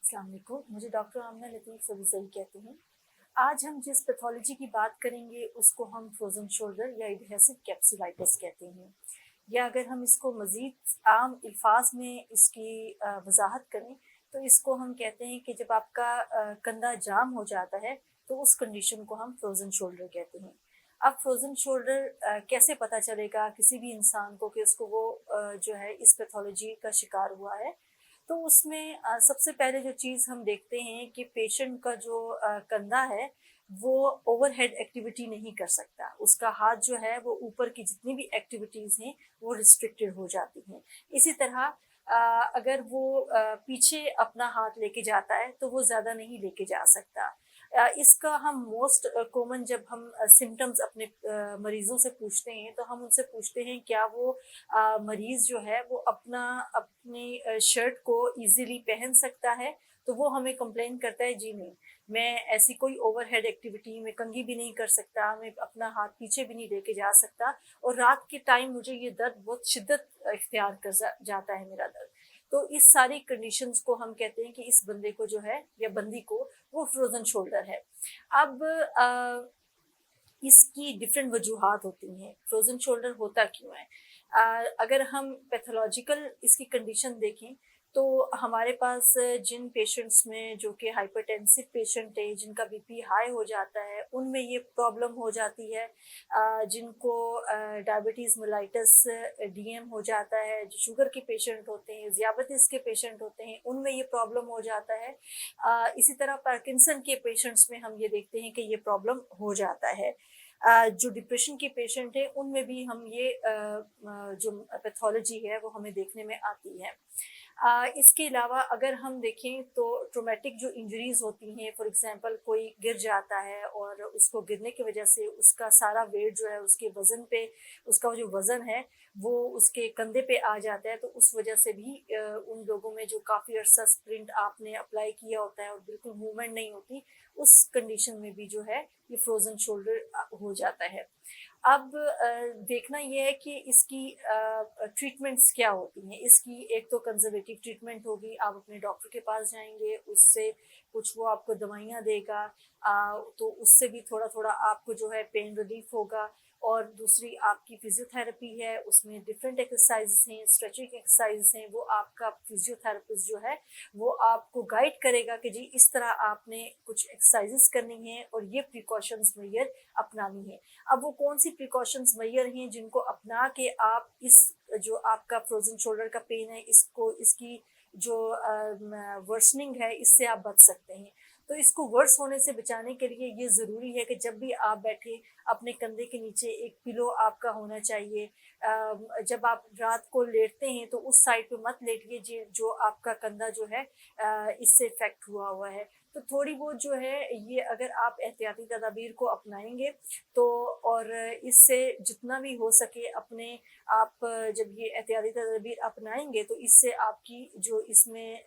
अस्सलाम वालेकुम, मुझे डॉक्टर आमना लतीफ़ सभी कहते हैं। आज हम जिस पैथोलॉजी की बात करेंगे उसको हम फ्रोज़न शोल्डर या एडहेसिव कैप्सुलाइटिस कहते हैं। या अगर हम इसको मज़ीद आम अल्फाज में इसकी वज़ाहत करें तो इसको हम कहते हैं कि जब आपका कंधा जाम हो जाता है तो उस कंडीशन को हम फ्रोज़न शोल्डर कहते हैं। अब फ्रोज़न शोल्डर कैसे पता चलेगा किसी भी इंसान को कि उसको वो जो है इस पैथोलॉजी का शिकार हुआ है? तो उसमें सबसे पहले जो चीज़ हम देखते हैं कि पेशेंट का जो कंधा है वो ओवरहेड एक्टिविटी नहीं कर सकता। उसका हाथ जो है वो ऊपर की जितनी भी एक्टिविटीज़ हैं वो रिस्ट्रिक्टेड हो जाती हैं। इसी तरह अगर वो पीछे अपना हाथ लेके जाता है तो वो ज़्यादा नहीं लेके जा सकता। इसका हम मोस्ट कॉमन जब हम सिम्पटम्स अपने मरीज़ों से पूछते हैं तो हम उनसे पूछते हैं क्या वो मरीज़ जो है वो अपनी शर्ट को ईज़िली पहन सकता है? तो वो हमें कंप्लेन करता है जी नहीं, मैं ऐसी कोई ओवरहेड एक्टिविटी में कंघी भी नहीं कर सकता, मैं अपना हाथ पीछे भी नहीं लेके जा सकता और रात के टाइम मुझे ये दर्द बहुत शिद्दत इख्तियार कर जाता है मेरा दर्द। तो इस सारी कंडीशंस को हम कहते हैं कि इस बंदे को जो है या बंदी को वो फ्रोज़न शोल्डर है। अब इसकी डिफरेंट वजूहात होती हैं, फ्रोज़न शोल्डर होता क्यों है? अगर हम पैथोलॉजिकल इसकी कंडीशन देखें तो हमारे पास जिन पेशेंट्स में जो कि हाइपरटेंसिव पेशेंट है, जिनका बीपी हाई हो जाता है, उनमें ये प्रॉब्लम हो जाती है। जिनको डायबिटीज़ मेलाइटस डीएम हो जाता है, जो शुगर के पेशेंट होते हैं, ज़ियाबतीस के पेशेंट होते हैं, उनमें ये प्रॉब्लम हो जाता है। इसी तरह पार्किंसन के पेशेंट्स में हम ये देखते हैं कि ये प्रॉब्लम हो जाता है। जो डिप्रेशन के पेशेंट हैं उनमें भी हम ये जो पैथोलॉजी है वो हमें देखने में आती है। इसके अलावा अगर हम देखें तो ट्रॉमेटिक जो इंजरीज़ होती हैं, फॉर एग्ज़ाम्पल कोई गिर जाता है और उसको गिरने की वजह से उसका सारा वेट जो है उसके वज़न पे, उसका जो वज़न है वो उसके कंधे पे आ जाता है, तो उस वजह से भी उन लोगों में जो काफ़ी अरसा स्प्रिंट आपने अप्लाई किया होता है और बिल्कुल मूवमेंट नहीं होती, उस कंडीशन में भी जो है ये फ्रोज़न शोल्डर हो जाता है। अब देखना ये है कि इसकी ट्रीटमेंट्स क्या होती हैं। इसकी एक तो कंज़र्वेटिव ट्रीटमेंट होगी, आप अपने डॉक्टर के पास जाएँगे, उससे कुछ वो आपको दवाइयाँ देगा, तो उससे भी थोड़ा-थोड़ा आपको जो है पेन रिलीफ़ होगा। और दूसरी आपकी फ़िज़ियोथेरेपी है, उसमें डिफरेंट एक्सरसाइज़ेज़ हैं, स्ट्रेचिंग एक्सरसाइज़ेज़ हैं, वो आपका फ़िज़ियोथेरेपिस्ट जो है वो आपको गाइड करेगा कि जी इस तरह आपने कुछ एक्सरसाइज़ेज़ करनी हैं और ये प्रिकॉशंस मेजर अपनानी है। अब वो कौन-सी प्रिकॉशंस मेजर हैं जिनको अपना के आप इस जो आपका फ्रोज़न शोल्डर का पेन है इसको इसकी जो वर्सनिंग है इससे आप बच सकते हैं। तो इसको वर्स होने से बचाने के लिए ये ज़रूरी है कि जब भी आप बैठे अपने कंधे के नीचे एक पिलो आपका होना चाहिए। जब आप रात को लेटते हैं तो उस साइड पे मत लेटिए जो आपका कंधा जो है इससे इफ़ेक्ट हुआ है। तो थोड़ी बहुत जो है ये अगर आप एहतियाती तदाबीर को अपनाएँगे तो और इससे जितना भी हो सके अपने आप जब ये एहतियाती तदाबीर अपनाएँगे तो इससे आपकी जो इसमें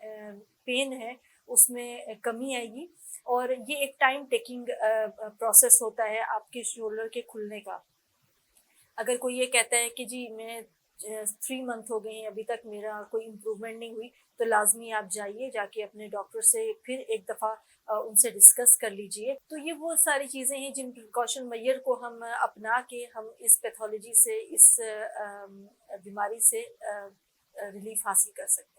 पेन है उसमें कमी आएगी और ये एक टाइम टेकिंग प्रोसेस होता है आपके शोल्डर के खुलने का। अगर कोई ये कहता है कि जी मैं 3 मंथ हो गए हैं अभी तक मेरा कोई इम्प्रूवमेंट नहीं हुई, तो लाज़मी आप जाइए, जाके अपने डॉक्टर से फिर एक दफ़ा उनसे डिस्कस कर लीजिए। तो ये वो सारी चीज़ें हैं जिन प्रिकॉशन मेजर को हम अपना के हम इस पैथोलॉजी से, इस बीमारी से रिलीफ़ हासिल कर सकते हैं।